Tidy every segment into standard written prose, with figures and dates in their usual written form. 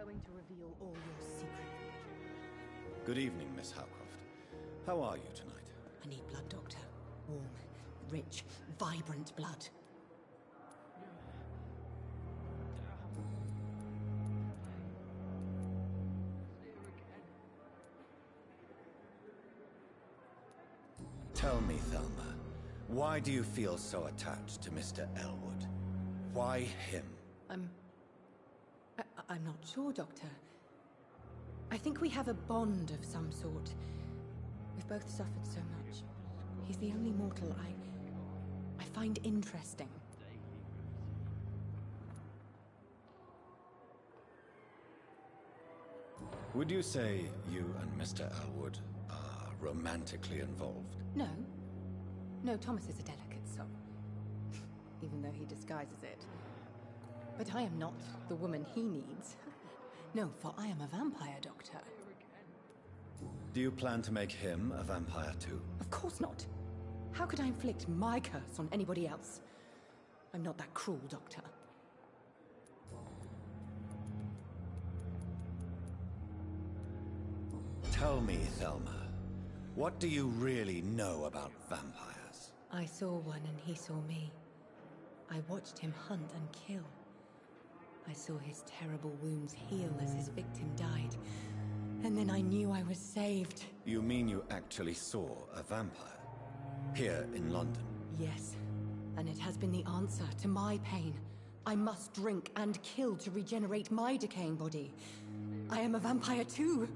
going to reveal all your secrets. Good evening, Miss Howcroft. How are you tonight? I need blood, Doctor. Warm, rich, vibrant blood. Tell me, Thelma, why do you feel so attached to Mr. Elwood? Why him? I'm not sure, Doctor. I think we have a bond of some sort. We've both suffered so much. He's the only mortal I find interesting. Would you say you and Mr. Elwood are romantically involved? No. No, Thomas is a delicate soul. Even though he disguises it. But I am not the woman he needs. No, for I am a vampire, Doctor. Do you plan to make him a vampire too? Of course not. How could I inflict my curse on anybody else? I'm not that cruel, Doctor. Tell me, Thelma, what do you really know about vampires? I saw one and he saw me. I watched him hunt and kill. I saw his terrible wounds heal as his victim died. And then I knew I was saved. You mean you actually saw a vampire? Here in London? Yes. And it has been the answer to my pain. I must drink and kill to regenerate my decaying body. I am a vampire too.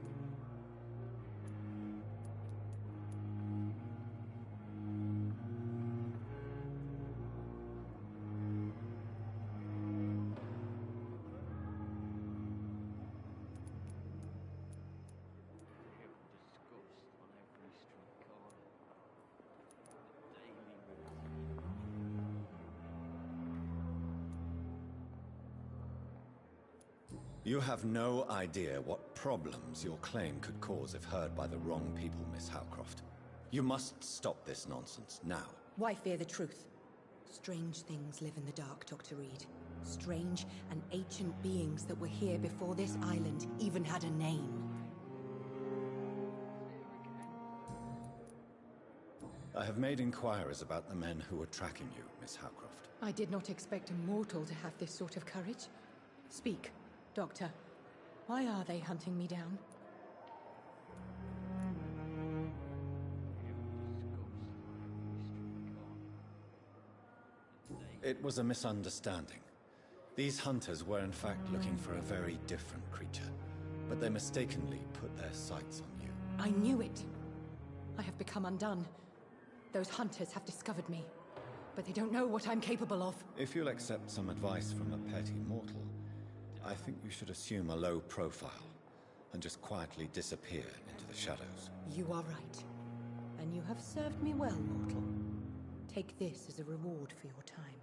You have no idea what problems your claim could cause if heard by the wrong people, Miss Howcroft. You must stop this nonsense, now. Why fear the truth? Strange things live in the dark, Dr. Reed. Strange and ancient beings that were here before this island even had a name. I have made inquiries about the men who were tracking you, Miss Howcroft. I did not expect a mortal to have this sort of courage. Speak, Doctor. Why are they hunting me down? It was a misunderstanding. These hunters were in fact looking for a very different creature, but they mistakenly put their sights on you. I knew it. I have become undone. Those hunters have discovered me, but they don't know what I'm capable of. If you'll accept some advice from a petty mortal, I think you should assume a low profile and just quietly disappear into the shadows. You are right. And you have served me well, mortal. Take this as a reward for your time.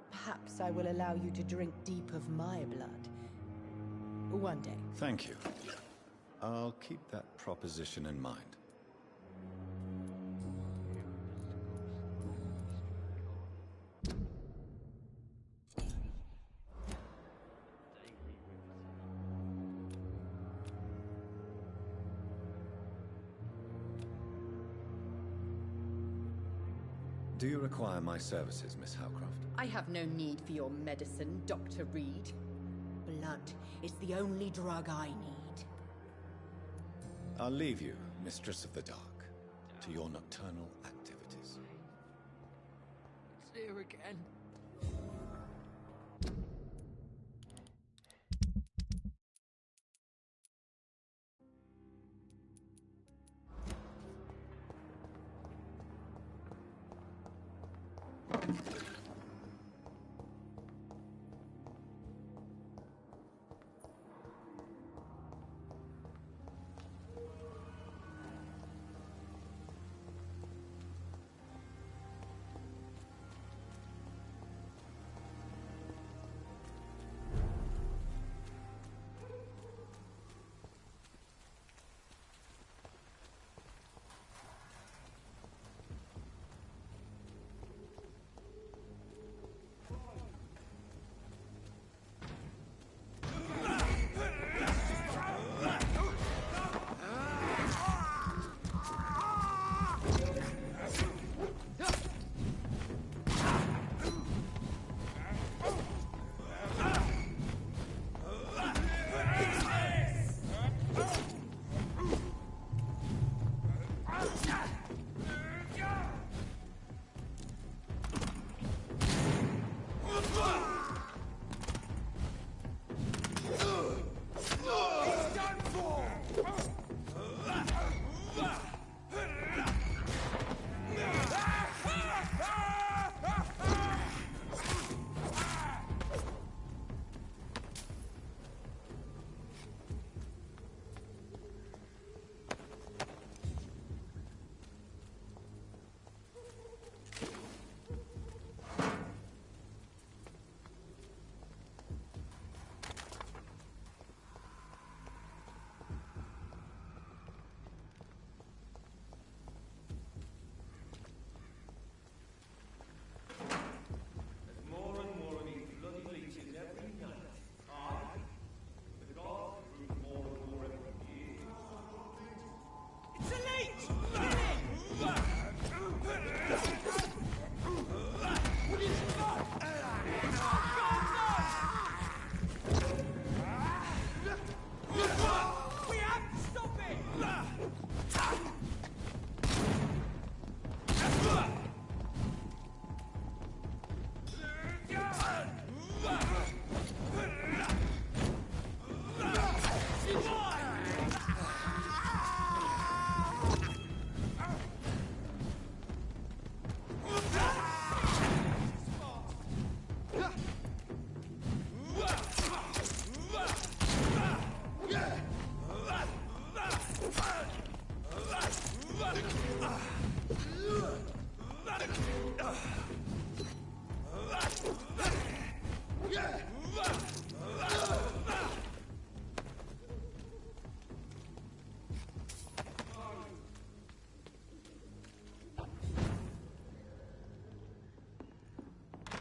Perhaps I will allow you to drink deep of my blood. One day. Thank you. I'll keep that proposition in mind. Do you require my services, Miss Howcroft? I have no need for your medicine, Dr. Reed. Blood is the only drug I need. I'll leave you, Mistress of the Dark, to your nocturnal activities. It's here again.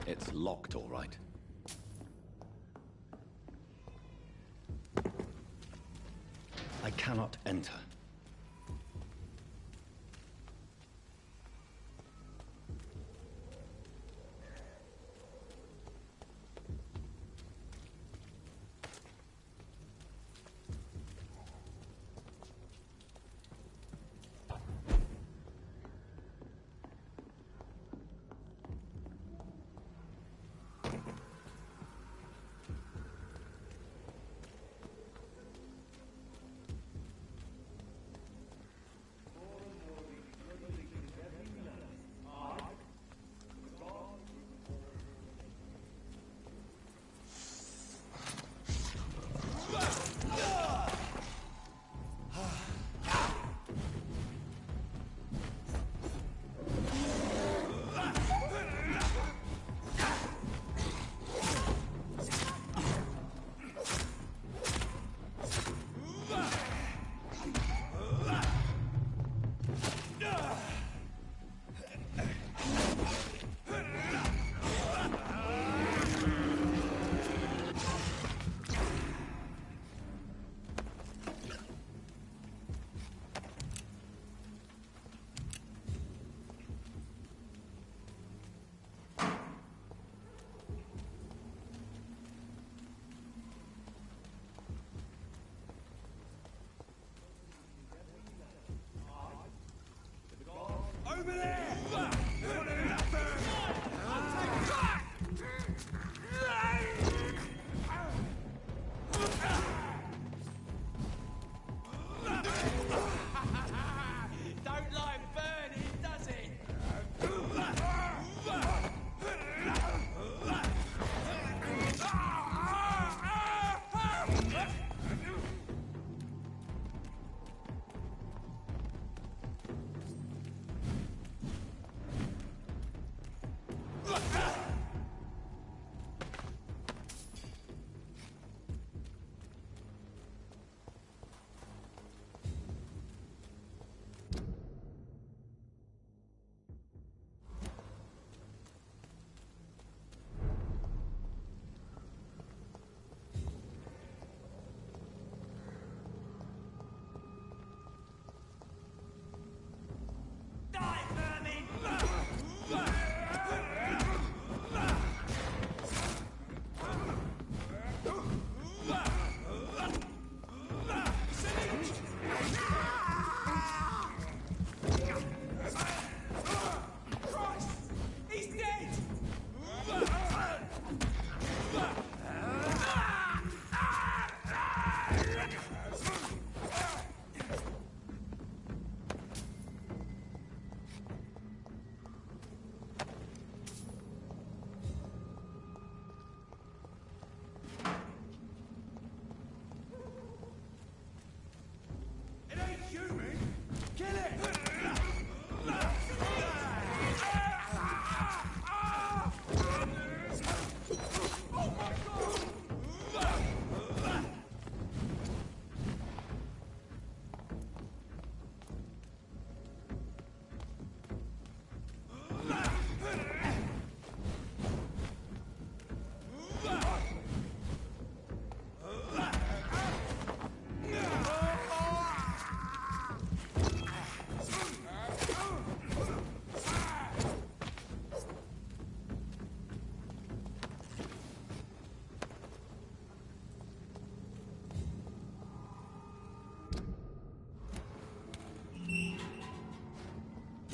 It's locked, all right. I cannot enter.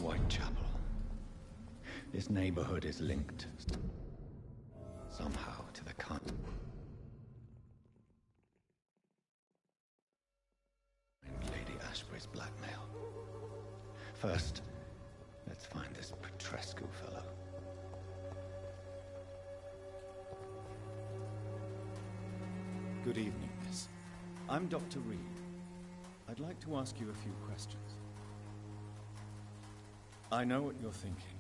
Whitechapel. This neighborhood is linked somehow to the find Lady Ashbury's blackmail. First, let's find this Petrescu fellow. Good evening, miss. I'm Dr. Reed. I'd like to ask you a few questions. I know what you're thinking.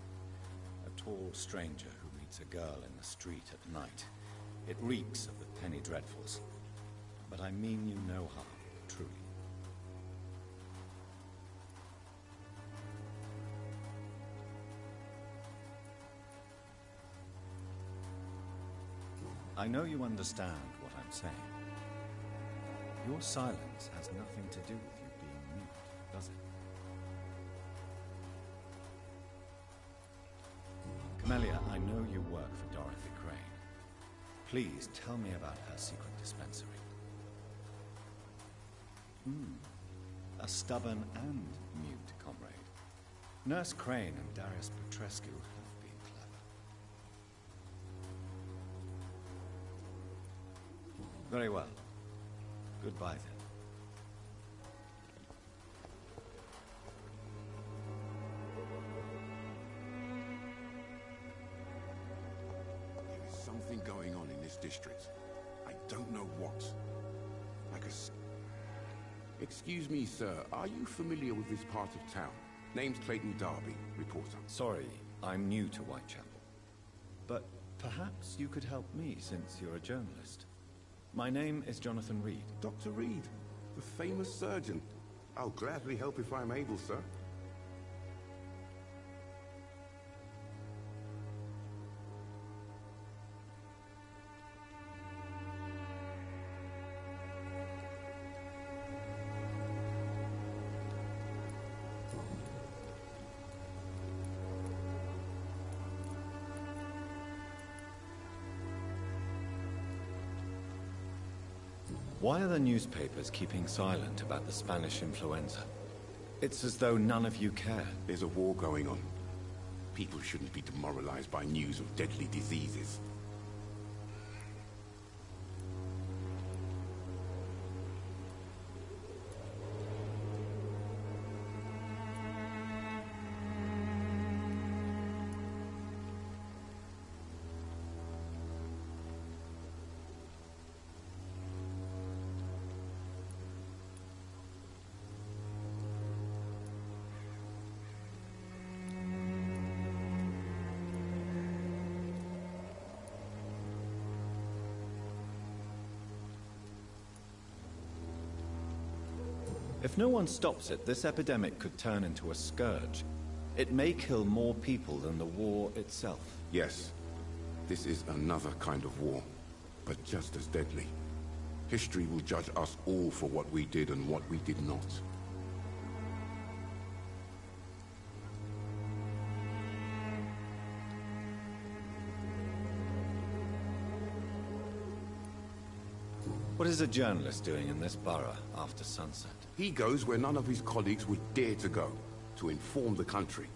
A tall stranger who meets a girl in the street at night. It reeks of the penny dreadfuls. But I mean you no harm, truly. I know you understand what I'm saying. Your silence has nothing to do with you being mute, does it? Camellia, I know you work for Dorothy Crane. Please tell me about her secret dispensary. A stubborn and mute comrade. Nurse Crane and Darius Petrescu have been clever. Very well. Goodbye, then. There is something going on in this district. I don't know what. Like a... Excuse me, sir. Are you familiar with this part of town? Name's Clayton Darby, reporter. Sorry, I'm new to Whitechapel. But perhaps you could help me since you're a journalist. My name is Jonathan Reed. Dr. Reed, the famous surgeon. I'll gladly help if I'm able, sir. Why are the newspapers keeping silent about the Spanish influenza? It's as though none of you care. There's a war going on. People shouldn't be demoralized by news of deadly diseases. If no one stops it, this epidemic could turn into a scourge. It may kill more people than the war itself. Yes, this is another kind of war, but just as deadly. History will judge us all for what we did and what we did not. What is a journalist doing in this borough after sunset? He goes where none of his colleagues would dare to go, to inform the country.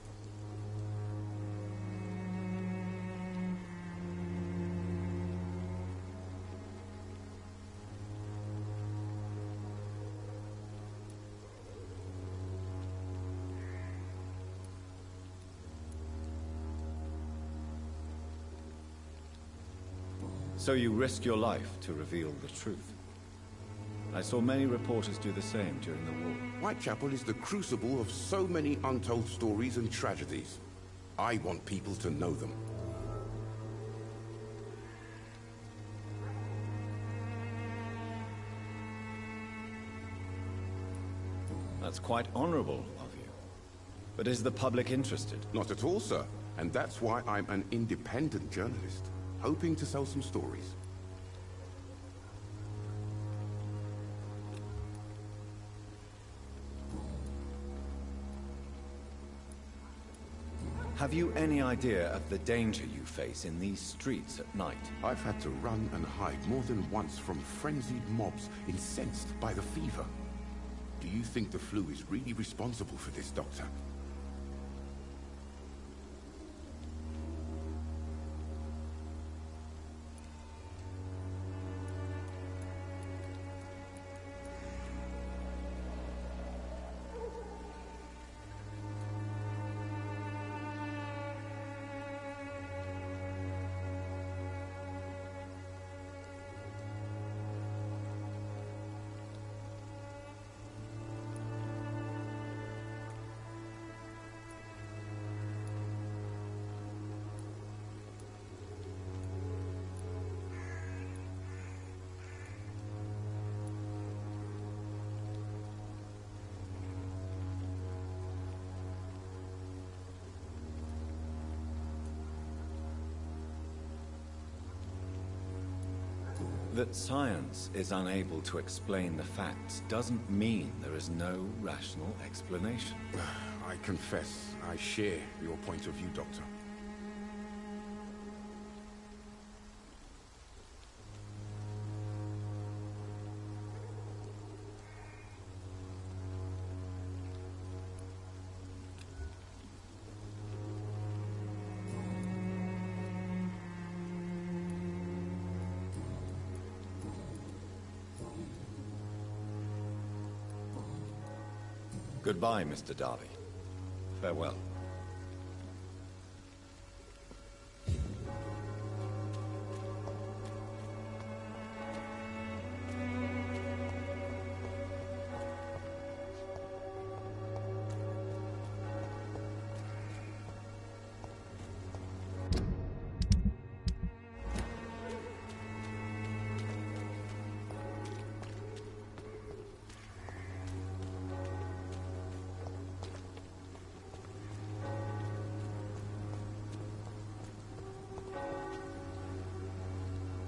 So you risk your life to reveal the truth. I saw many reporters do the same during the war. Whitechapel is the crucible of so many untold stories and tragedies. I want people to know them. That's quite honorable of you. But is the public interested? Not at all, sir. And that's why I'm an independent journalist, hoping to sell some stories. Have you any idea of the danger you face in these streets at night? I've had to run and hide more than once from frenzied mobs incensed by the fever. Do you think the flu is really responsible for this, Doctor? That science is unable to explain the facts doesn't mean there is no rational explanation. I confess, I share your point of view, Doctor. Goodbye, Mr. Darby. Farewell.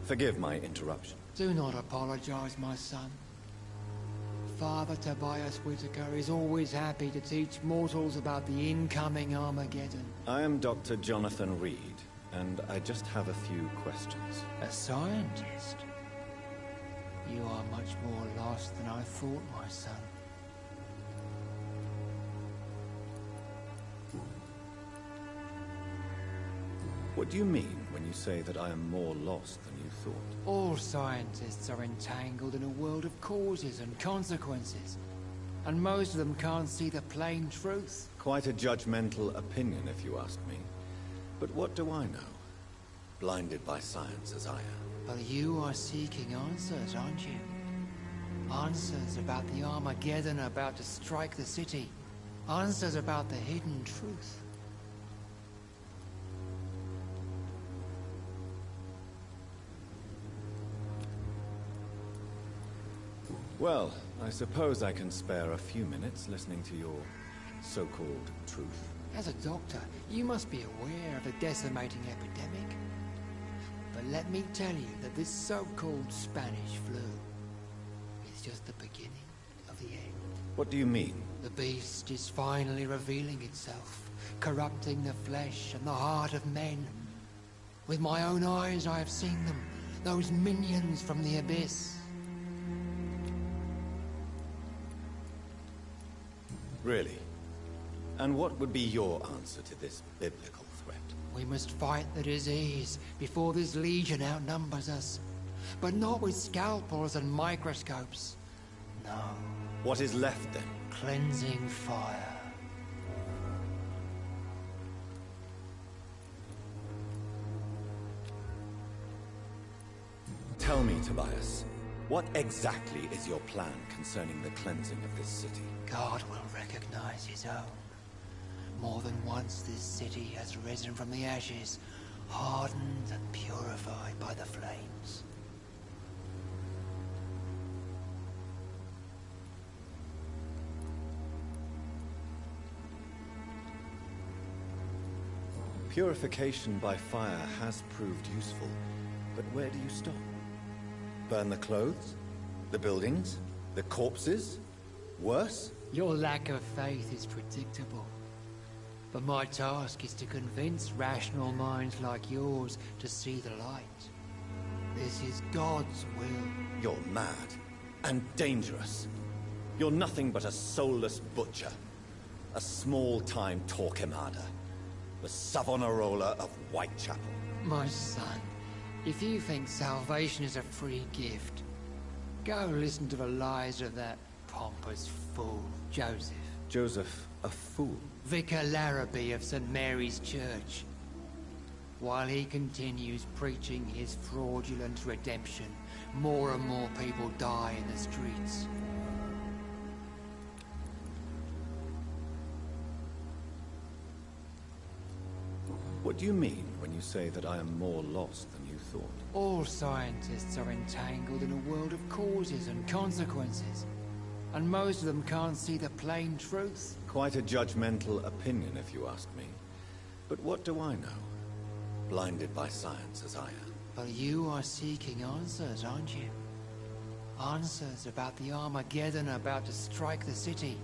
Forgive my interruption. Do not apologize, my son. Father Tobias Whitaker is always happy to teach mortals about the incoming Armageddon. I am Dr. Jonathan Reed, and I just have a few questions. A scientist? You are much more lost than I thought, my son. What do you mean when you say that I am more lost than you thought? All scientists are entangled in a world of causes and consequences, and most of them can't see the plain truth. Quite a judgmental opinion, if you ask me. But what do I know? Blinded by science as I am. But you are seeking answers, aren't you? Answers about the Armageddon about to strike the city. Answers about the hidden truth. Well, I suppose I can spare a few minutes listening to your so-called truth. As a doctor, you must be aware of the decimating epidemic. But let me tell you that this so-called Spanish flu is just the beginning of the end. What do you mean? The beast is finally revealing itself, corrupting the flesh and the heart of men. With my own eyes I have seen them, those minions from the abyss. Really? And what would be your answer to this biblical threat? We must fight the disease before this legion outnumbers us. But not with scalpels and microscopes. No. What is left then? Cleansing fire. Tell me, Tobias, what exactly is your plan concerning the cleansing of this city? God will recognize his own. More than once this city has risen from the ashes, hardened and purified by the flames. Purification by fire has proved useful, but where do you stop? Burn the clothes? The buildings? The corpses? Worse? Your lack of faith is predictable. But my task is to convince rational minds like yours to see the light. This is God's will. You're mad and dangerous. You're nothing but a soulless butcher. A small-time Torquemada. The Savonarola of Whitechapel. My son, if you think salvation is a free gift, go listen to the lies of that pompous fool, Joseph. Joseph, a fool? Vicar Larrabee of St. Mary's Church. While he continues preaching his fraudulent redemption, more and more people die in the streets. What do you mean when you say that I am more lost than you thought? All scientists are entangled in a world of causes and consequences. And most of them can't see the plain truth. Quite a judgmental opinion, if you ask me. But what do I know? Blinded by science as I am. But you are seeking answers, aren't you? Answers about the Armageddon about to strike the city.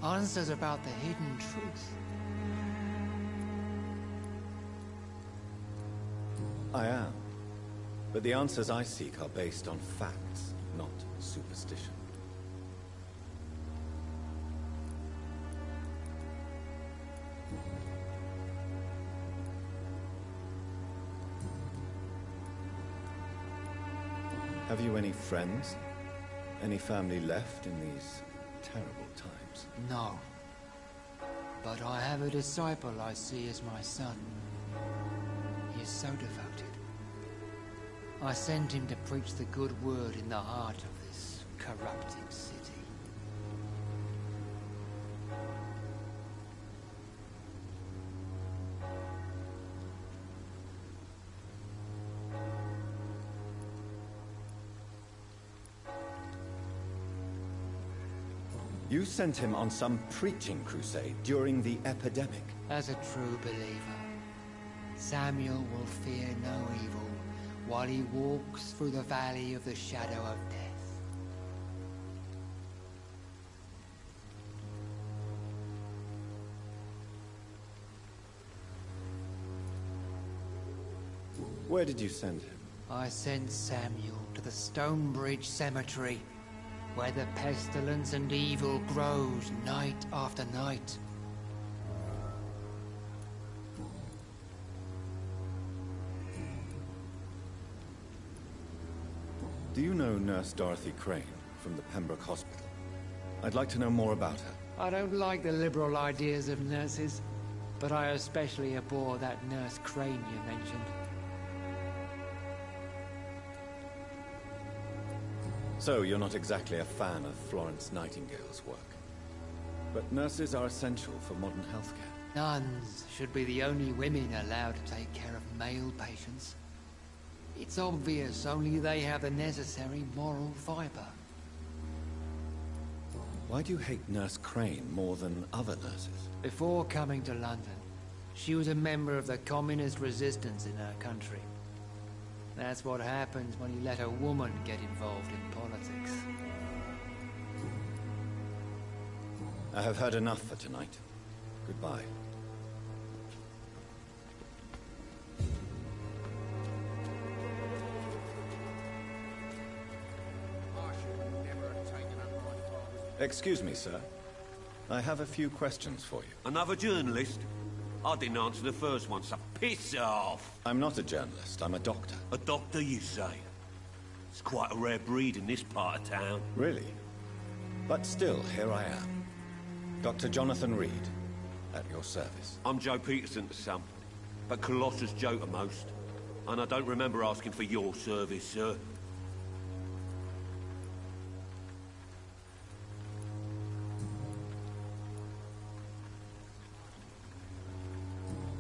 Answers about the hidden truth. I am. But the answers I seek are based on facts, not superstition. Have you any friends? Any family left in these terrible times? No. But I have a disciple I see as my son. He is so devoted. I sent him to preach the good word in the heart of this corrupted city. You sent him on some preaching crusade during the epidemic. As a true believer, Samuel will fear no evil while he walks through the valley of the shadow of death. Where did you send him? I sent Samuel to the Stonebridge Cemetery, where the pestilence and evil grows night after night. Do you know Nurse Dorothy Crane from the Pembroke Hospital? I'd like to know more about her. I don't like the liberal ideas of nurses, but I especially abhor that Nurse Crane you mentioned. So, you're not exactly a fan of Florence Nightingale's work. But nurses are essential for modern healthcare. Nuns should be the only women allowed to take care of male patients. It's obvious only they have the necessary moral fiber. Why do you hate Nurse Crane more than other nurses? Before coming to London, she was a member of the communist resistance in her country. That's what happens when you let a woman get involved in politics. I have heard enough for tonight. Goodbye. Excuse me, sir. I have a few questions for you. Another journalist? I didn't answer the first one, so piss off! I'm not a journalist, I'm a doctor. A doctor, you say? It's quite a rare breed in this part of town. Really? But still, here I am. Dr. Jonathan Reed, at your service. I'm Joe Peterson to some, but Colossus Joe to most. And I don't remember asking for your service, sir.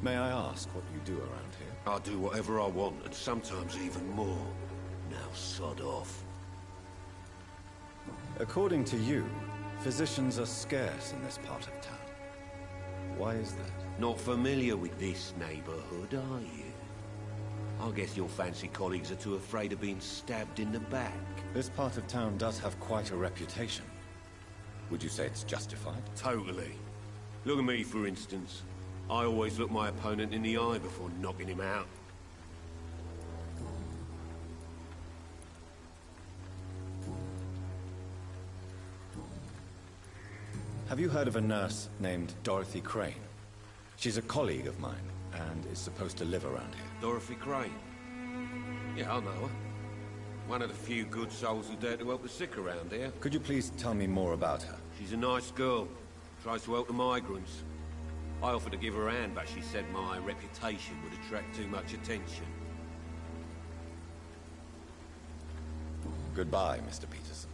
May I ask what you do around here? I do whatever I want, and sometimes even more. Now sod off. According to you, physicians are scarce in this part of town. Why is that? Not familiar with this neighborhood, are you? I guess your fancy colleagues are too afraid of being stabbed in the back. This part of town does have quite a reputation. Would you say it's justified? Totally. Look at me, for instance. I always look my opponent in the eye before knocking him out. Have you heard of a nurse named Dorothy Crane? She's a colleague of mine, and is supposed to live around here. Dorothy Crane? Yeah, I know her. One of the few good souls who dare to help the sick around here. Could you please tell me more about her? She's a nice girl. Tries to help the migrants. I offered to give her a hand, but she said my reputation would attract too much attention. Goodbye, Mr. Peterson.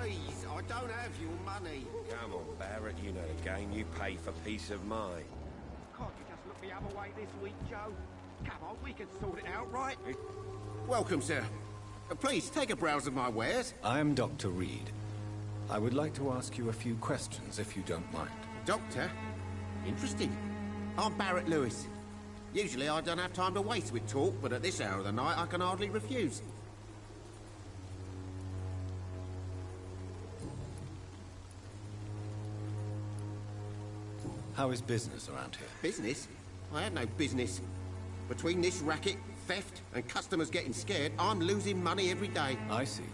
please, I don't have your money. Come on, Barrett, you know the game. You pay for peace of mind. Can't you just look the other way this week, Joe? Come on, we can sort it out, right? Welcome, sir. Please, take a browse of my wares. I am Dr. Reed. I would like to ask you a few questions, if you don't mind. Doctor? Interesting. I'm Barrett Lewis. Usually I don't have time to waste with talk, but at this hour of the night I can hardly refuse. How is business around here? Business? I had no business. Between this racket, theft, and customers getting scared, I'm losing money every day. I see.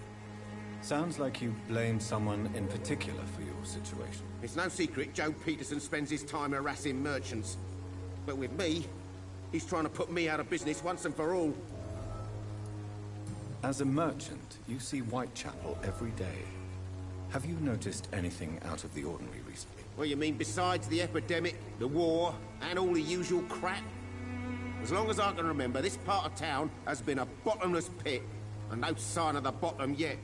Sounds like you blame someone in particular for your situation. It's no secret Joe Peterson spends his time harassing merchants. But with me, he's trying to put me out of business once and for all. As a merchant, you see Whitechapel every day. Have you noticed anything out of the ordinary recently? What you mean besides the epidemic, the war, and all the usual crap? As long as I can remember, this part of town has been a bottomless pit, and no sign of the bottom yet.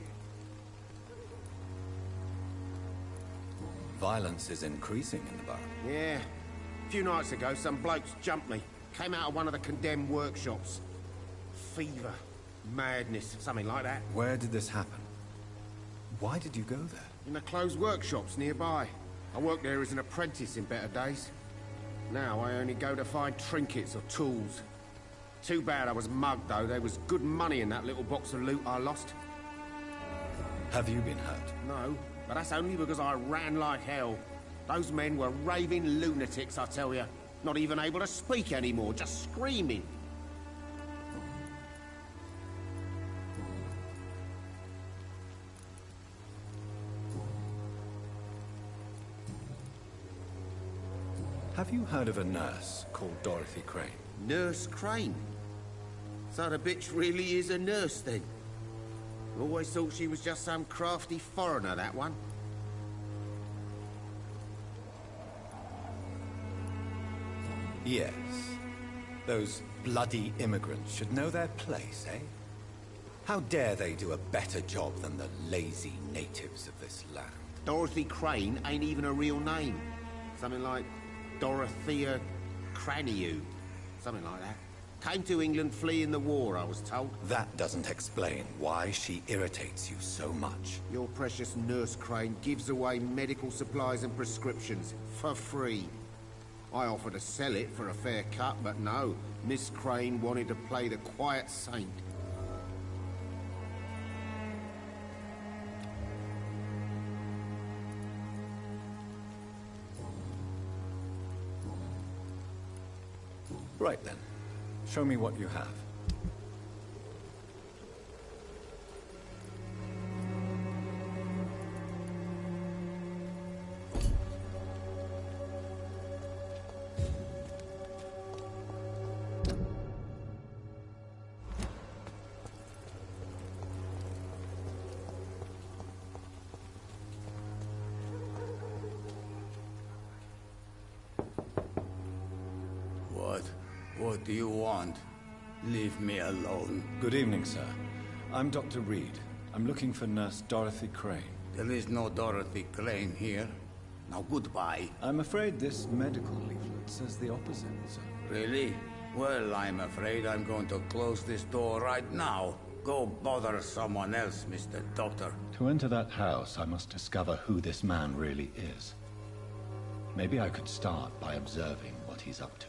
Violence is increasing in the borough. Yeah. A few nights ago, some blokes jumped me. Came out of one of the condemned workshops. Fever, madness, something like that. Where did this happen? Why did you go there? In the closed workshops nearby. I worked there as an apprentice in better days. Now I only go to find trinkets or tools. Too bad I was mugged, though. There was good money in that little box of loot I lost. Have you been hurt? No, but that's only because I ran like hell. Those men were raving lunatics, I tell you. Not even able to speak anymore, just screaming. Have you heard of a nurse called Dorothy Crane? Nurse Crane? So the bitch really is a nurse, then? Always thought she was just some crafty foreigner, that one. Yes. Those bloody immigrants should know their place, eh? How dare they do a better job than the lazy natives of this land? Dorothy Crane ain't even a real name. Something like Dorothea Craniu. Something like that. Came to England fleeing the war, I was told. That doesn't explain why she irritates you so much. Your precious Nurse Crane gives away medical supplies and prescriptions for free. I offered to sell it for a fair cut, but no. Miss Crane wanted to play the quiet saint. Right then. Show me what you have. What do you want? Leave me alone. Good evening, sir. I'm Dr. Reed. I'm looking for Nurse Dorothy Crane. There is no Dorothy Crane here. Now goodbye. I'm afraid this medical leaflet says the opposite, sir. Really? Well, I'm afraid I'm going to close this door right now. Go bother someone else, Mr. Doctor. To enter that house, I must discover who this man really is. Maybe I could start by observing what he's up to.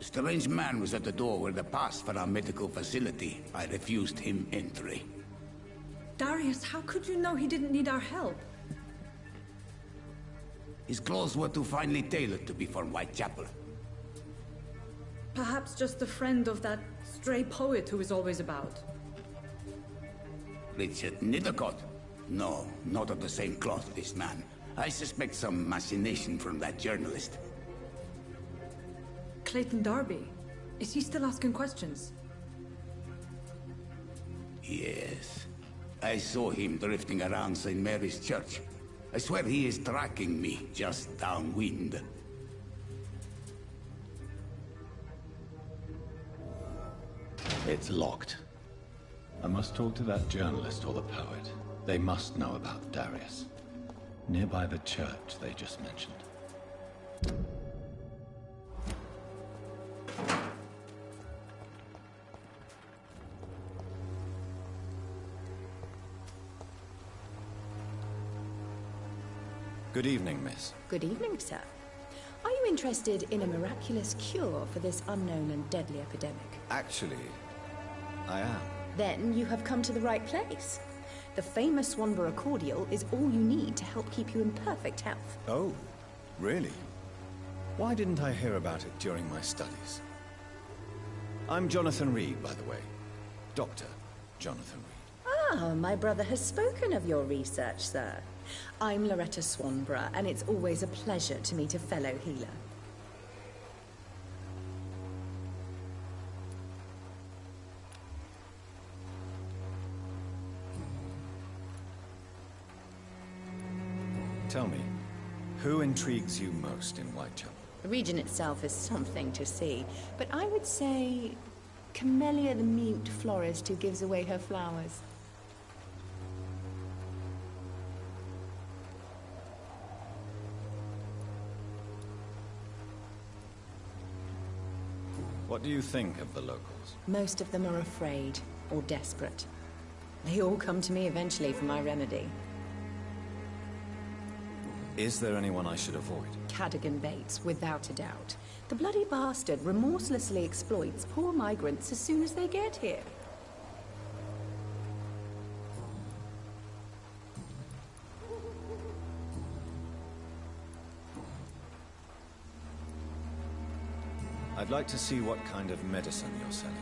A strange man was at the door with a pass for our medical facility. I refused him entry. Darius, how could you know he didn't need our help? His clothes were too finely tailored to be from Whitechapel. Perhaps just a friend of that stray poet who is always about. Richard Nithercott? No, not of the same cloth, this man. I suspect some machination from that journalist. Clayton Darby. Is he still asking questions? Yes. I saw him drifting around St. Mary's Church. I swear he is tracking me, just downwind. It's locked. I must talk to that journalist or the poet. They must know about Darius. Nearby the church they just mentioned. Good evening, miss. Good evening, sir. Are you interested in a miraculous cure for this unknown and deadly epidemic? Actually, I am. Then you have come to the right place. The famous Swanborough cordial is all you need to help keep you in perfect health. Oh, really? Why didn't I hear about it during my studies? I'm Jonathan Reed, by the way. Dr. Jonathan Reed. Ah, my brother has spoken of your research, sir. I'm Loretta Swanborough, and it's always a pleasure to meet a fellow healer. Tell me, who intrigues you most in Whitechapel? The region itself is something to see, but I would say Camellia the mute florist who gives away her flowers. What do you think of the locals? Most of them are afraid or desperate. They all come to me eventually for my remedy. Is there anyone I should avoid? Cadogan Bates, without a doubt. The bloody bastard remorselessly exploits poor migrants as soon as they get here. I'd like to see what kind of medicine you're selling.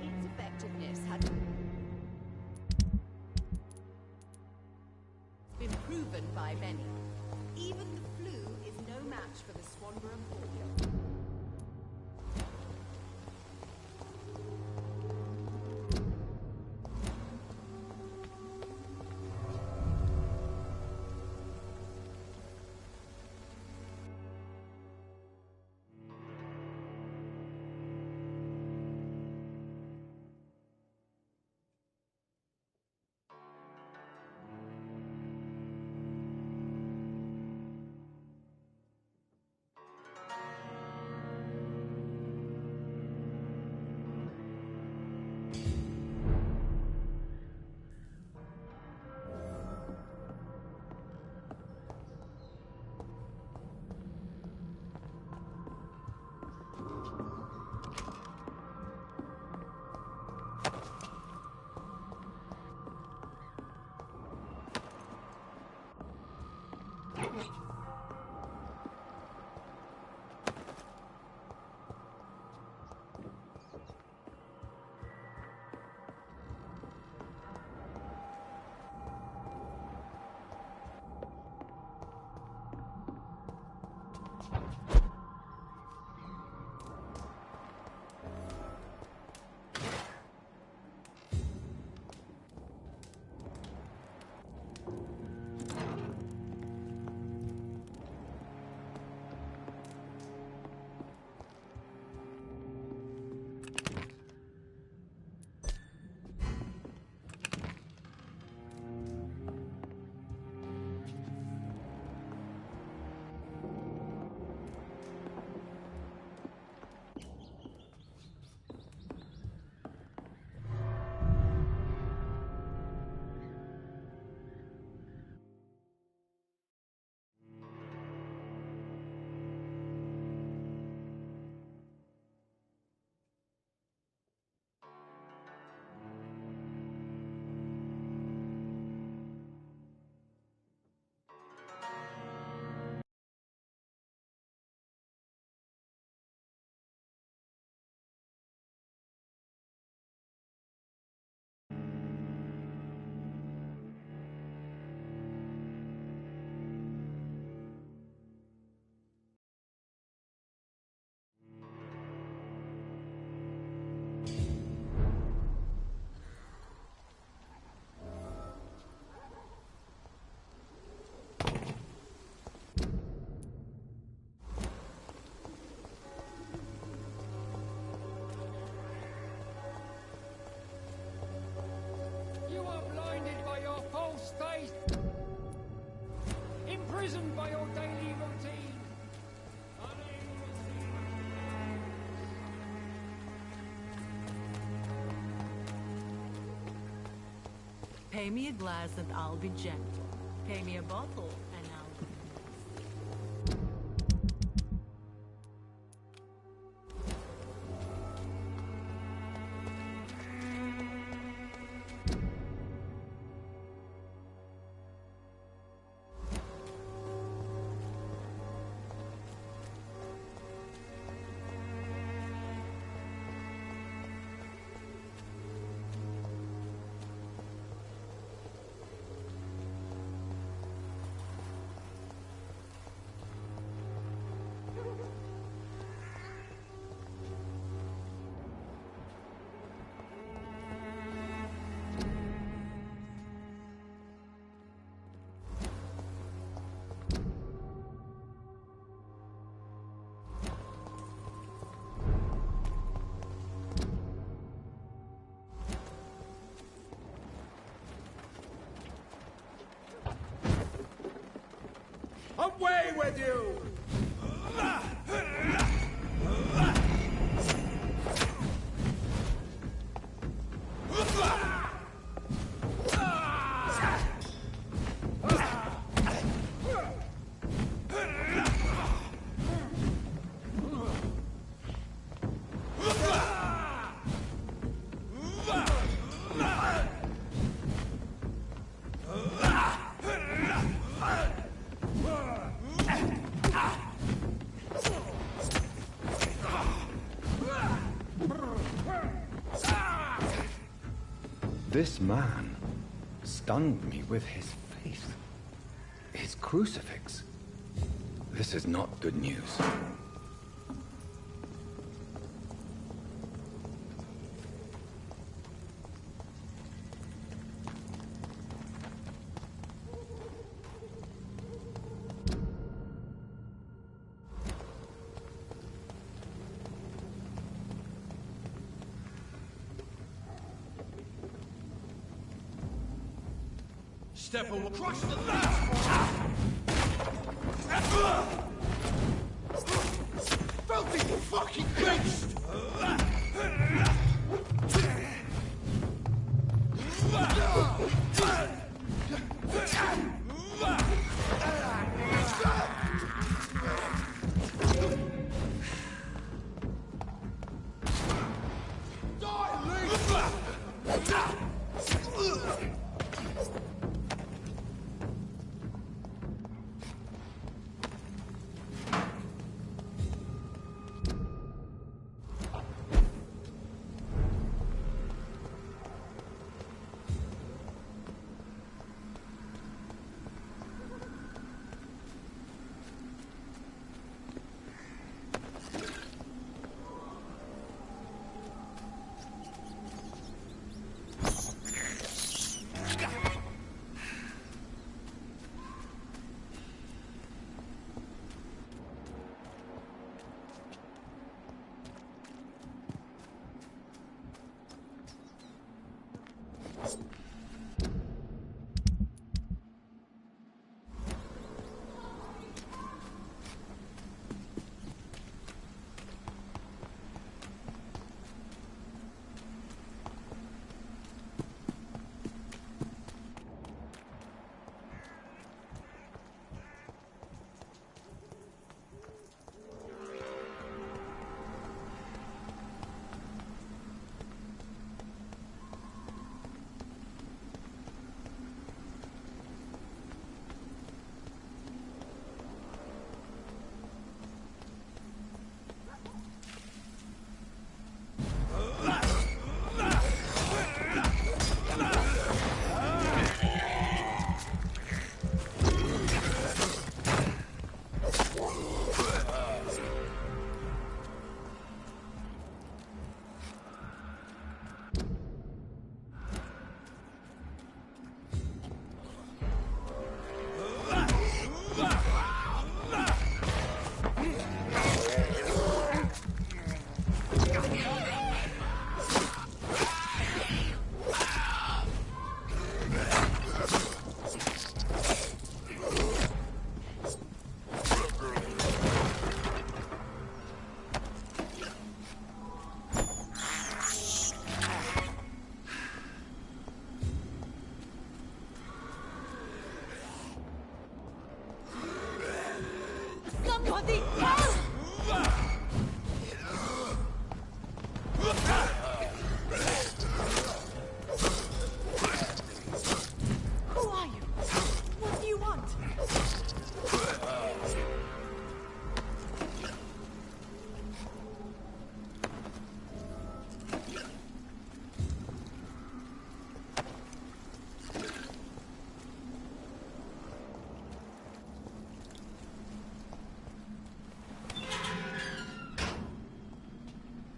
Its effectiveness has been proven by many. Even the flu is no match for the Swanborough cordial. imprisoned by your daily routine. Pay me a glass and I'll be gentle. Pay me a bottle and I'll be... Away with you! This man stunned me with his faith. His crucifix. This is not good news. Step and we'll crush the last filthy fucking beast! bloody... Who are you? What do you want?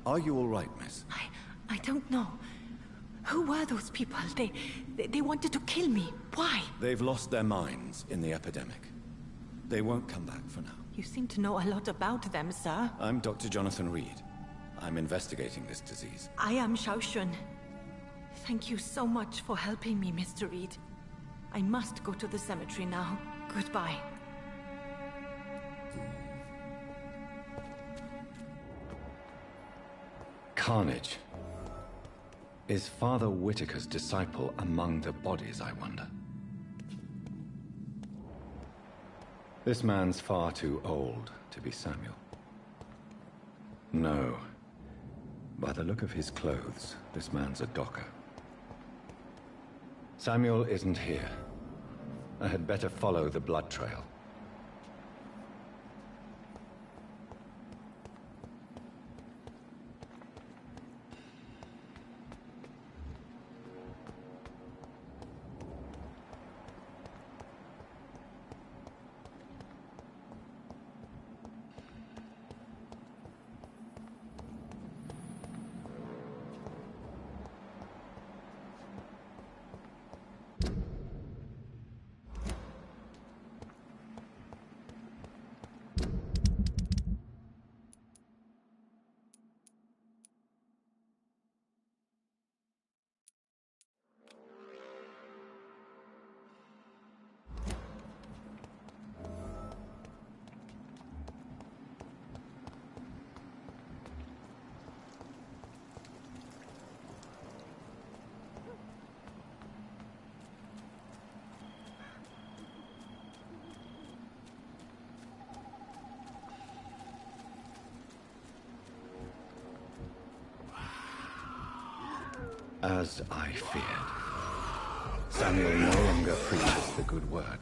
Are you all right, miss? I don't know. Who were those people? They wanted to kill me. Why? They've lost their minds in the epidemic. They won't come back for now. You seem to know a lot about them, sir. I'm Dr. Jonathan Reed. I'm investigating this disease. I am Xiaoxun. Thank you so much for helping me, Mr. Reed. I must go to the cemetery now. Goodbye. Carnage. Is Father Whitaker's disciple among the bodies, I wonder? This man's far too old to be Samuel. No. By the look of his clothes, this man's a docker. Samuel isn't here. I had better follow the blood trail. As I feared, Samuel no longer preaches the good word.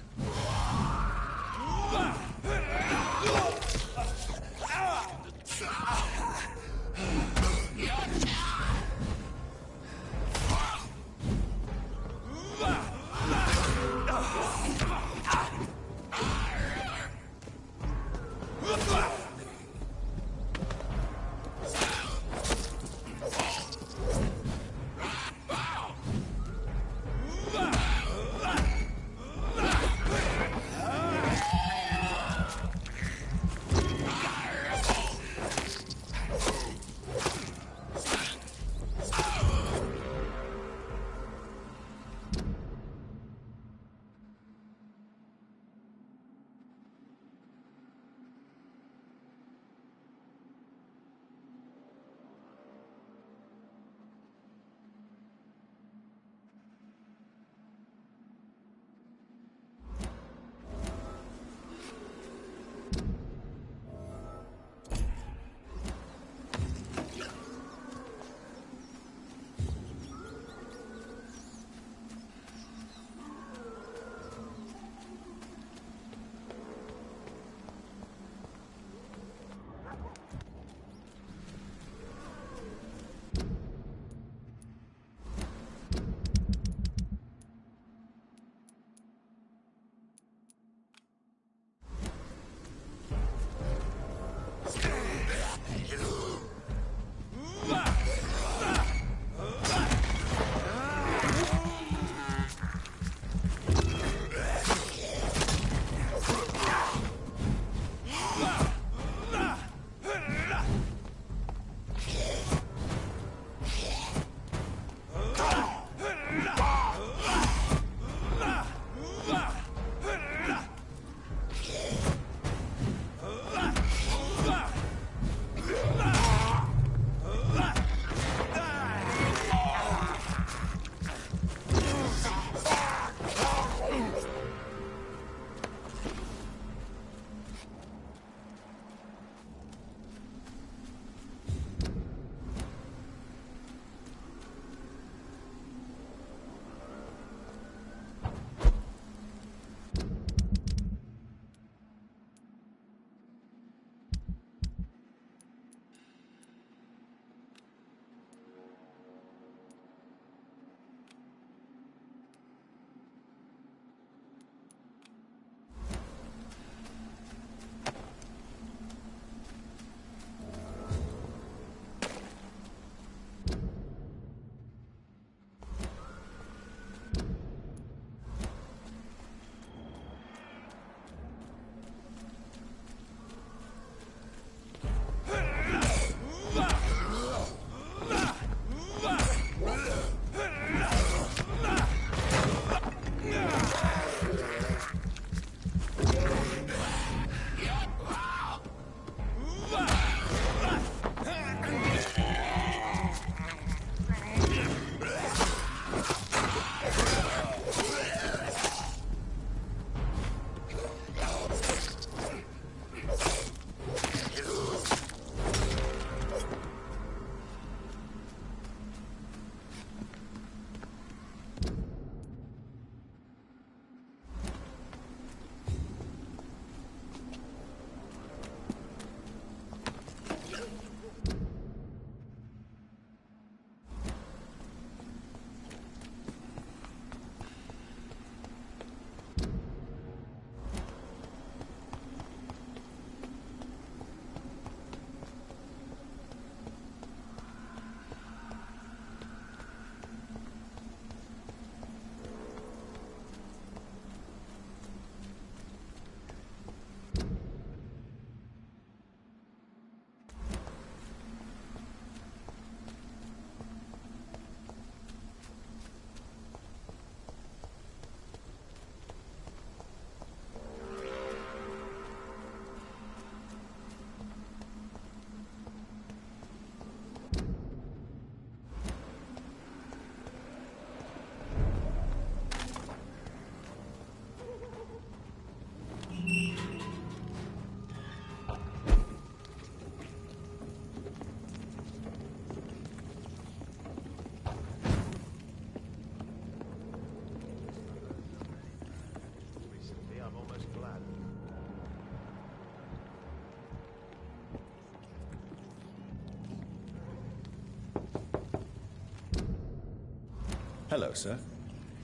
Hello, sir.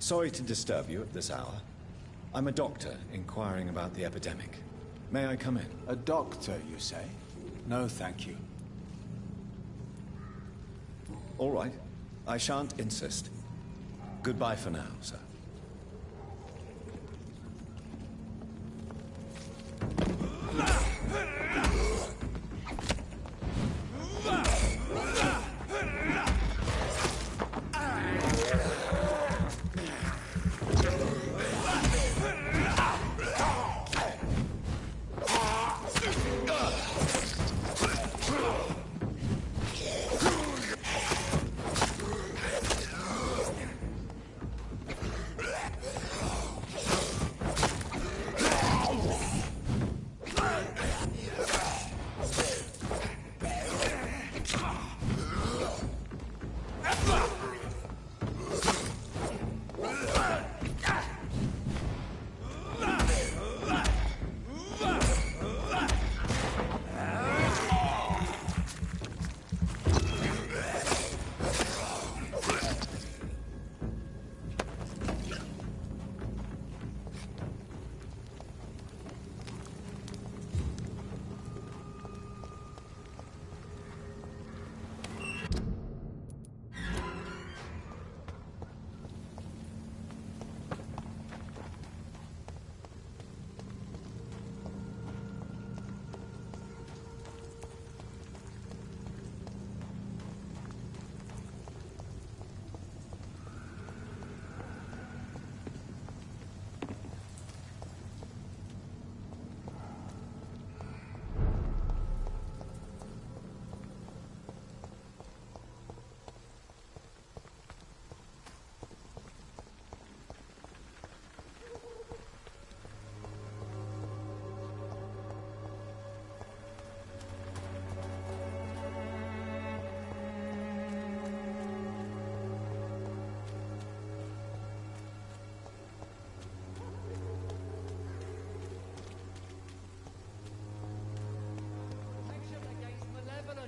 Sorry to disturb you at this hour. I'm a doctor inquiring about the epidemic. May I come in? A doctor, you say? No, thank you. All right. I shan't insist. Goodbye for now, sir.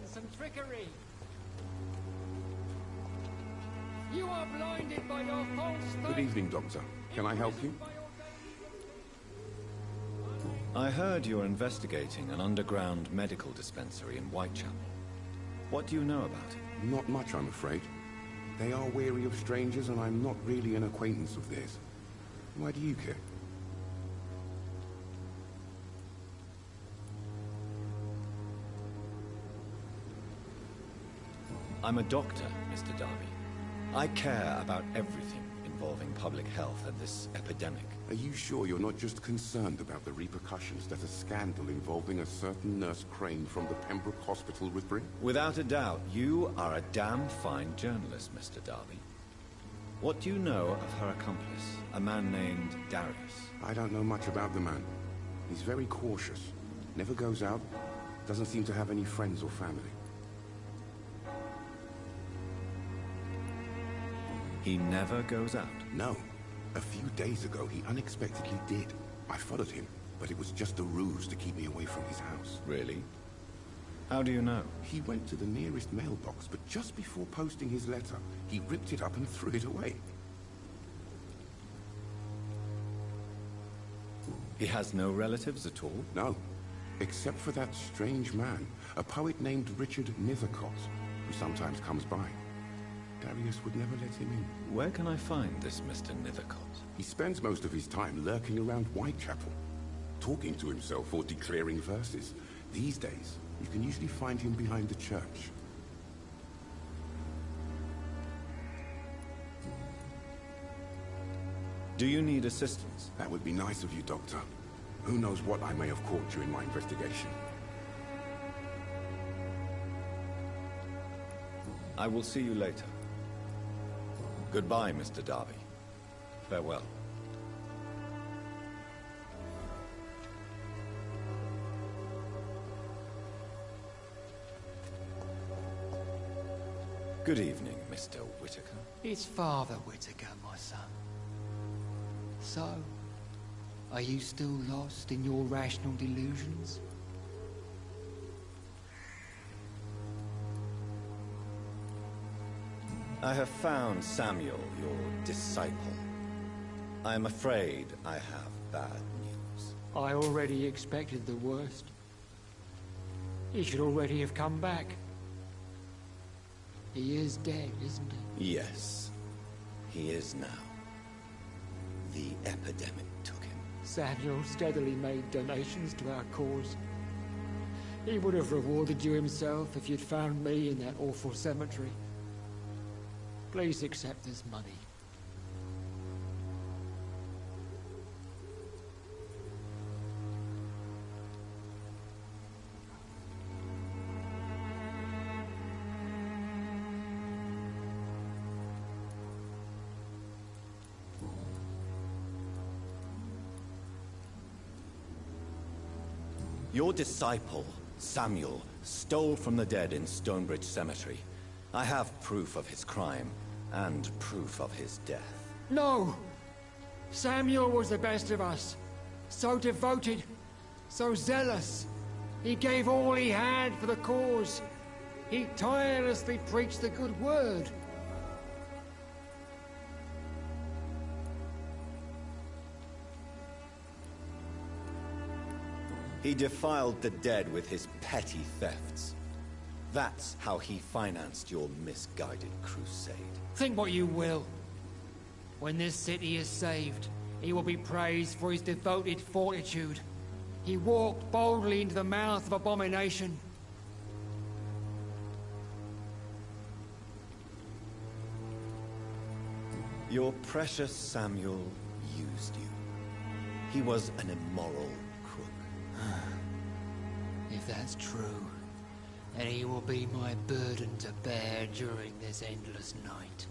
Some trickery. You are blinded by your false faith. Good evening, Doctor. Can I help you? I heard you're investigating an underground medical dispensary in Whitechapel. What do you know about it? Not much, I'm afraid. They are wary of strangers, and I'm not really an acquaintance of theirs. Why do you care? I'm a doctor, Mr. Darby. I care about everything involving public health and this epidemic. Are you sure you're not just concerned about the repercussions that a scandal involving a certain Nurse Crane from the Pembroke Hospital would bring? Without a doubt, you are a damn fine journalist, Mr. Darby. What do you know of her accomplice, a man named Darius? I don't know much about the man. He's very cautious. Never goes out. Doesn't seem to have any friends or family. He never goes out? No. A few days ago, he unexpectedly did. I followed him, but it was just a ruse to keep me away from his house. Really? How do you know? He went to the nearest mailbox, but just before posting his letter, he ripped it up and threw it away. He has no relatives at all? No. Except for that strange man, a poet named Richard Nethercott, who sometimes comes by. Darius would never let him in. Where can I find this Mr. Nethercott? He spends most of his time lurking around Whitechapel, talking to himself or declaring verses. These days, you can usually find him behind the church. Do you need assistance? That would be nice of you, Doctor. Who knows what I may have caught you in my investigation. I will see you later. Goodbye, Mr. Darby. Farewell. Good evening, Mr. Whitaker. It's Father Whitaker, my son. So, are you still lost in your rational delusions? I have found Samuel, your disciple. I am afraid I have bad news. I already expected the worst. He should already have come back. He is dead, isn't he? Yes, he is now. The epidemic took him. Samuel steadily made donations to our cause. He would have rewarded you himself if you'd found me in that awful cemetery. Please accept this money. Your disciple, Samuel, stole from the dead in Stonebridge Cemetery. I have proof of his crime, and proof of his death. No! Samuel was the best of us. So devoted, so zealous. He gave all he had for the cause. He tirelessly preached the good word. He defiled the dead with his petty thefts. That's how he financed your misguided crusade. Think what you will. When this city is saved, he will be praised for his devoted fortitude. He walked boldly into the mouth of abomination. Your precious Samuel used you. He was an immoral crook. If that's true, then he will be my burden to bear during this endless night.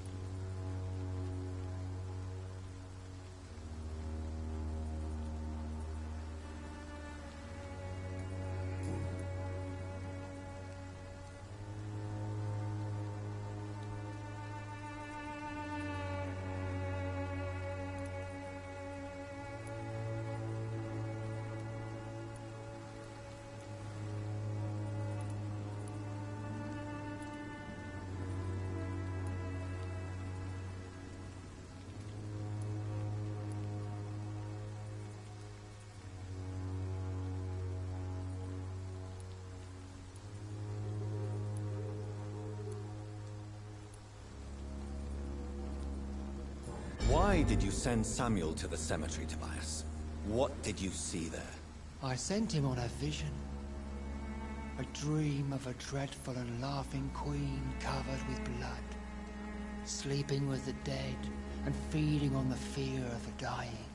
Why did you send Samuel to the cemetery, Tobias? What did you see there? I sent him on a vision. A dream of a dreadful and laughing queen covered with blood, sleeping with the dead and feeding on the fear of the dying.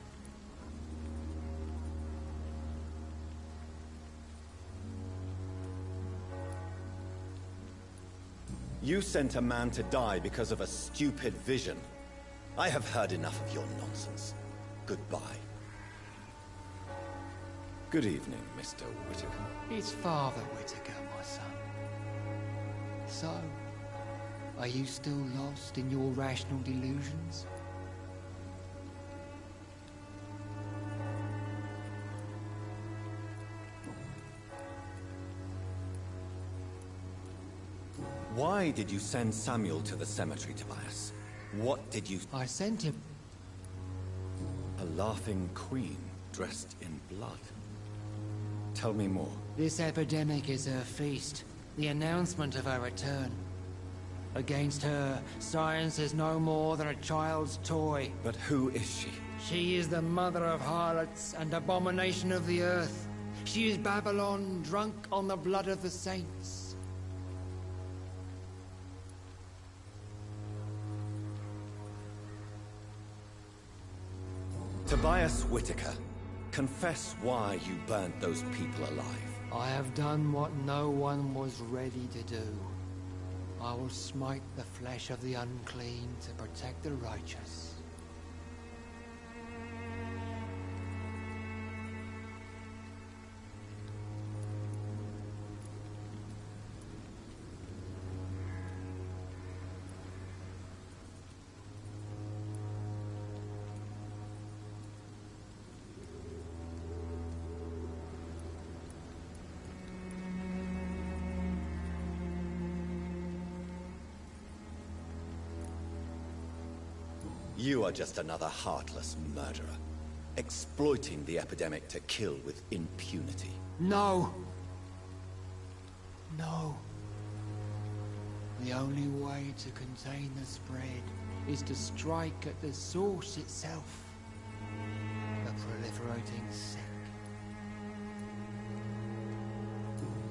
You sent a man to die because of a stupid vision. I have heard enough of your nonsense. Goodbye. Good evening, Mr. Whitaker. It's Father Whitaker, my son. So, are you still lost in your rational delusions? Why did you send Samuel to the cemetery, Tobias? What did you... I sent him. A laughing queen dressed in blood. Tell me more. This epidemic is her feast, the announcement of her return. Against her, science is no more than a child's toy. But who is she? She is the mother of harlots and abomination of the earth. She is Babylon, drunk on the blood of the saints. Tobias Whitaker, confess why you burnt those people alive. I have done what no one was ready to do. I will smite the flesh of the unclean to protect the righteous. You are just another heartless murderer, exploiting the epidemic to kill with impunity. No. No. The only way to contain the spread is to strike at the source itself. The proliferating sick.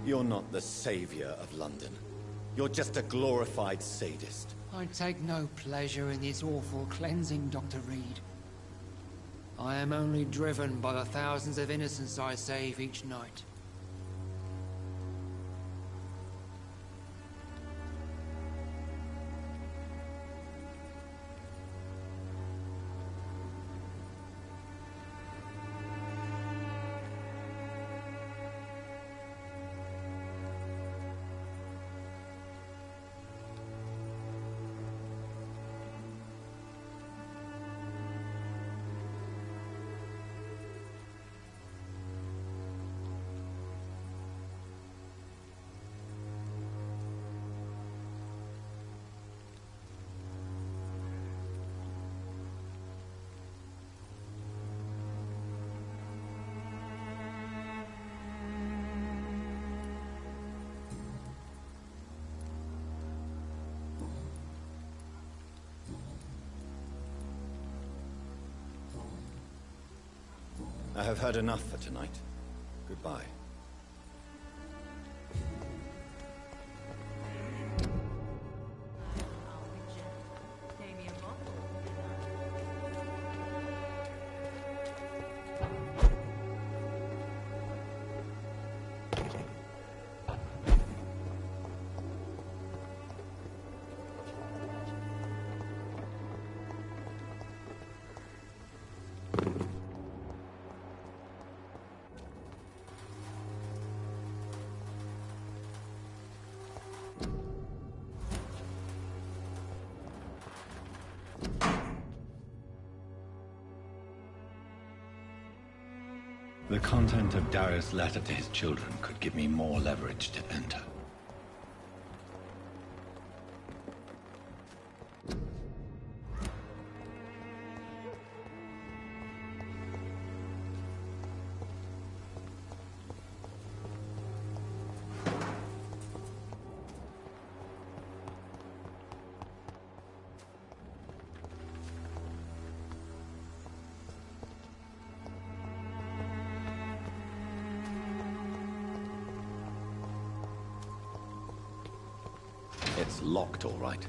You're not the savior of London. You're just a glorified sadist. I take no pleasure in this awful cleansing, Dr. Reed. I am only driven by the thousands of innocents I save each night. I have heard enough for tonight. Goodbye. I'll be gentle. Pay me a bottle. The content of Darius' letter to his children could give me more leverage to enter. It's locked, all right.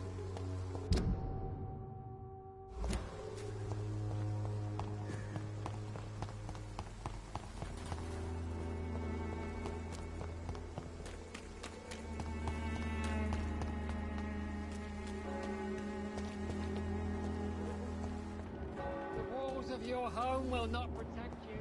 The walls of your home will not protect you.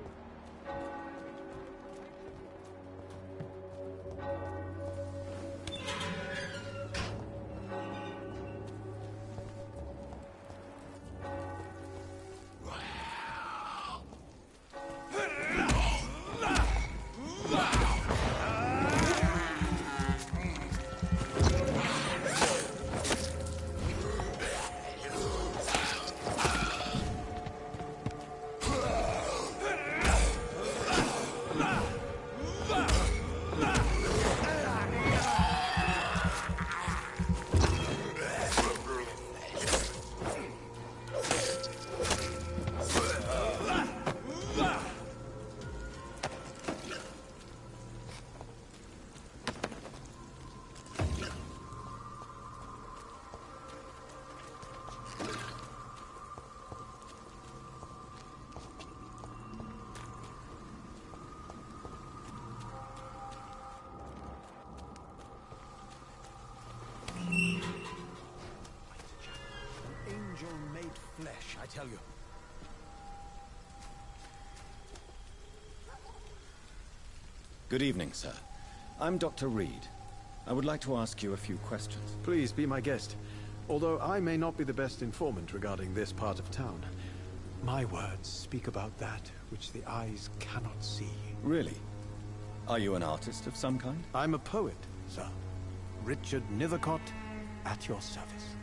Flesh, I tell you. Good evening, sir. I'm Dr. Reed. I would like to ask you a few questions. Please be my guest. Although I may not be the best informant regarding this part of town, my words speak about that which the eyes cannot see. Really? Are you an artist of some kind? I'm a poet, sir. Richard Nethercott, at your service.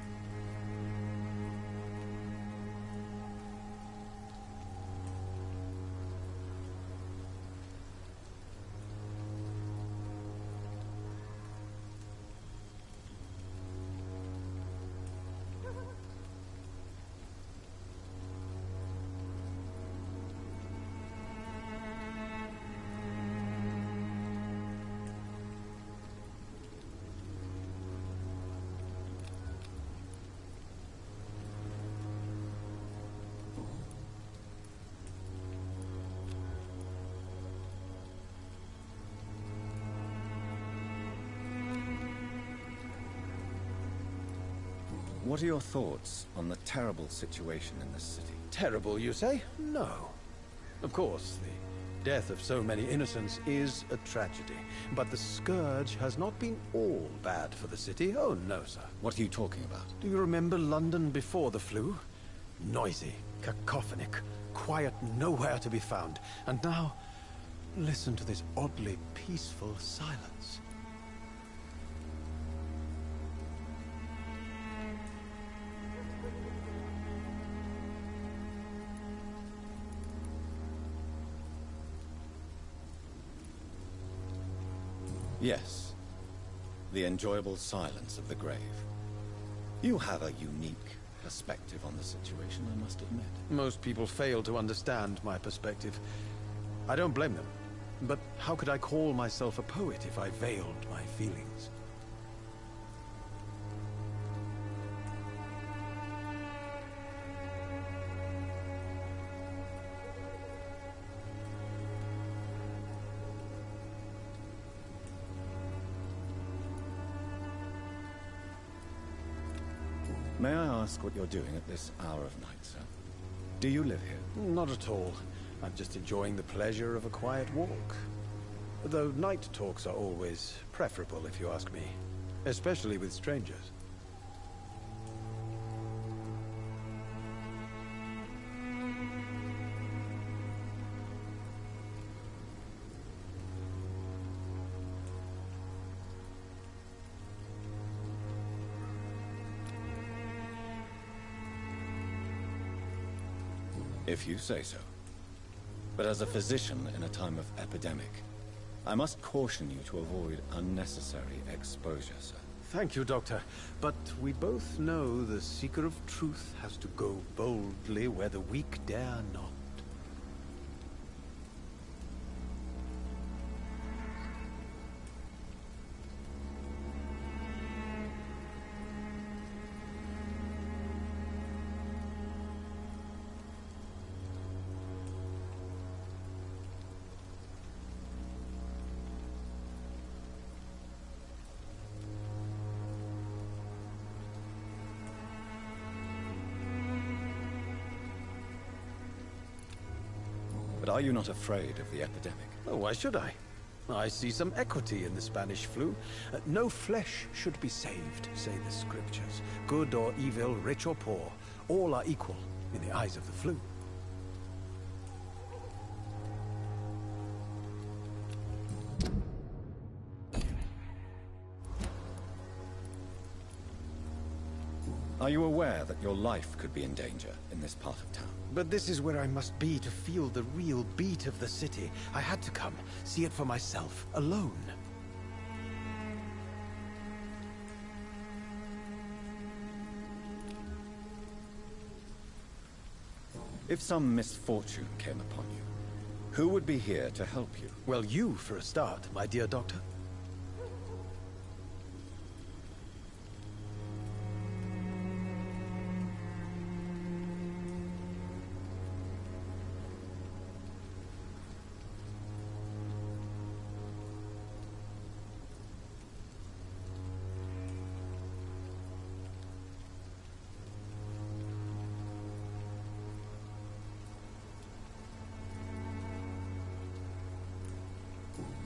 What are your thoughts on the terrible situation in this city? Terrible, you say? No. Of course, the death of so many innocents is a tragedy. But the scourge has not been all bad for the city. Oh, no, sir. What are you talking about? Do you remember London before the flu? Noisy, cacophonic, quiet nowhere to be found. And now, listen to this oddly peaceful silence. Yes. The enjoyable silence of the grave. You have a unique perspective on the situation, I must admit. Most people fail to understand my perspective. I don't blame them. But how could I call myself a poet if I veiled my feelings? May I ask what you're doing at this hour of night, sir? Do you live here? Not at all. I'm just enjoying the pleasure of a quiet walk. Though night talks are always preferable, if you ask me. Especially with strangers. If you say so. But as a physician in a time of epidemic, I must caution you to avoid unnecessary exposure, sir. Thank you, Doctor. But we both know the seeker of truth has to go boldly where the weak dare not. But are you not afraid of the epidemic? Oh, why should I? I see some equity in the Spanish flu. No flesh should be saved, say the scriptures. Good or evil, rich or poor, all are equal in the eyes of the flu. Are you aware that your life could be in danger in this part of town? But this is where I must be to feel the real beat of the city. I had to come, see it for myself, alone. If some misfortune came upon you, who would be here to help you? Well, you for a start, my dear doctor.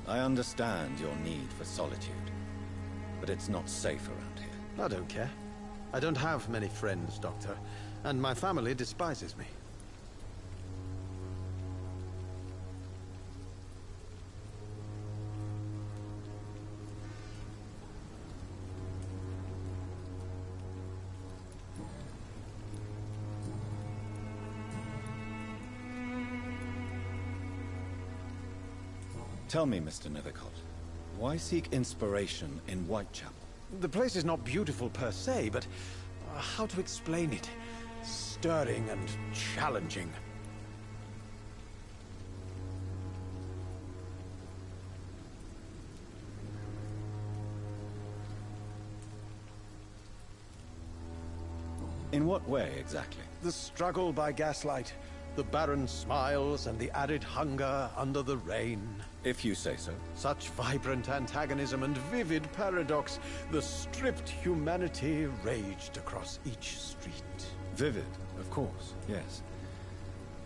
I understand your need for solitude, but it's not safe around here. I don't care. I don't have many friends, Doctor, and my family despises me. Tell me, Mr. Nethercott, why seek inspiration in Whitechapel? The place is not beautiful per se, but how to explain it? Stirring and challenging. In what way, exactly? The struggle by gaslight. The barren smiles and the arid hunger under the rain. If you say so. Such vibrant antagonism and vivid paradox. The stripped humanity raged across each street. Vivid, of course, yes.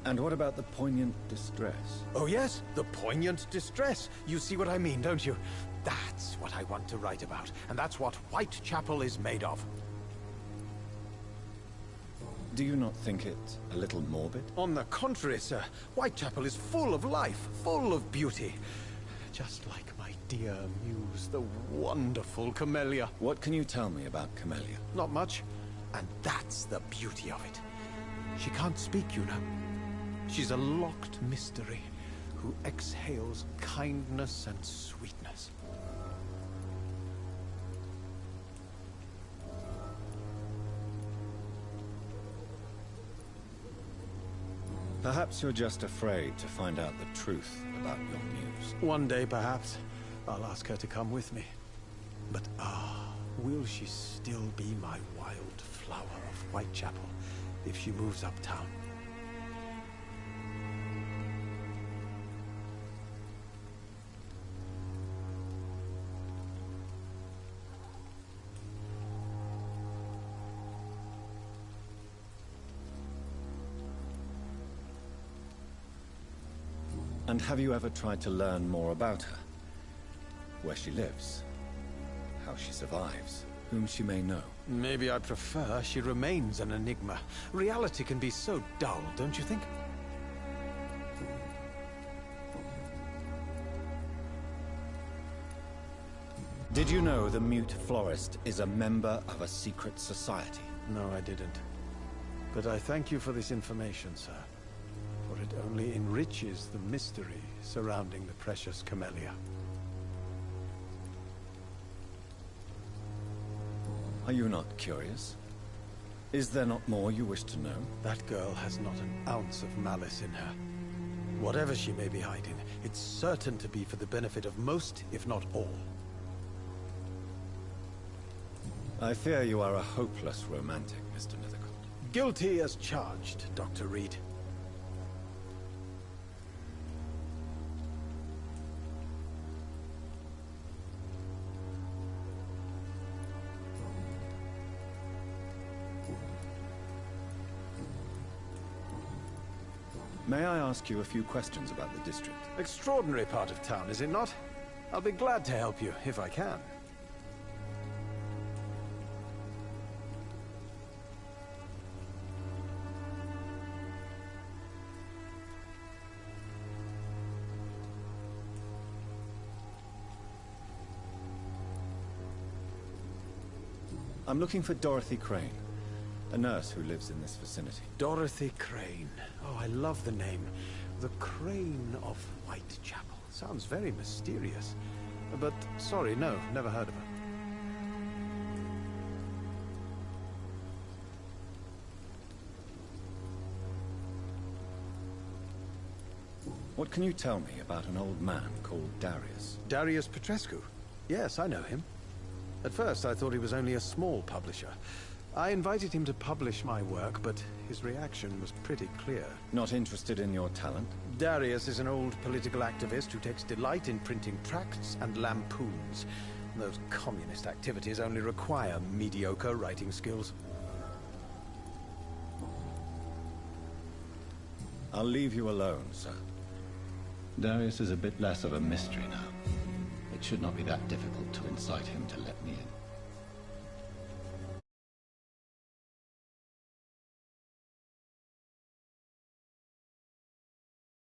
And what about the poignant distress? Oh yes, the poignant distress. You see what I mean, don't you? That's what I want to write about, and that's what Whitechapel is made of. Do you not think it a little morbid? On the contrary, sir. Whitechapel is full of life, full of beauty. Just like my dear muse, the wonderful Camellia. What can you tell me about Camellia? Not much. And that's the beauty of it. She can't speak, you know. She's a locked mystery who exhales kindness and sweetness. Perhaps you're just afraid to find out the truth about your muse. One day, perhaps, I'll ask her to come with me. But will she still be my wild flower of Whitechapel if she moves uptown? And have you ever tried to learn more about her? Where she lives? How she survives? Whom she may know? Maybe I prefer she remains an enigma. Reality can be so dull, don't you think? Did you know the Mute Florist is a member of a secret society? No, I didn't. But I thank you for this information, sir. For it only enriches the mystery surrounding the precious Camellia. Are you not curious? Is there not more you wish to know? That girl has not an ounce of malice in her. Whatever she may be hiding, it's certain to be for the benefit of most, if not all. I fear you are a hopeless romantic, Mr. Nethercourt. Guilty as charged, Dr. Reed. May I ask you a few questions about the district? Extraordinary part of town, is it not? I'll be glad to help you, if I can. I'm looking for Dorothy Crane, a nurse who lives in this vicinity. Dorothy Crane. Oh, I love the name. The Crane of Whitechapel. Sounds very mysterious. But, sorry, no, never heard of her. What can you tell me about an old man called Darius? Darius Petrescu? Yes, I know him. At first, I thought he was only a small publisher. I invited him to publish my work, but his reaction was pretty clear. Not interested in your talent? Darius is an old political activist who takes delight in printing tracts and lampoons. Those communist activities only require mediocre writing skills. I'll leave you alone, sir. Darius is a bit less of a mystery now. It should not be that difficult to incite him to let me in.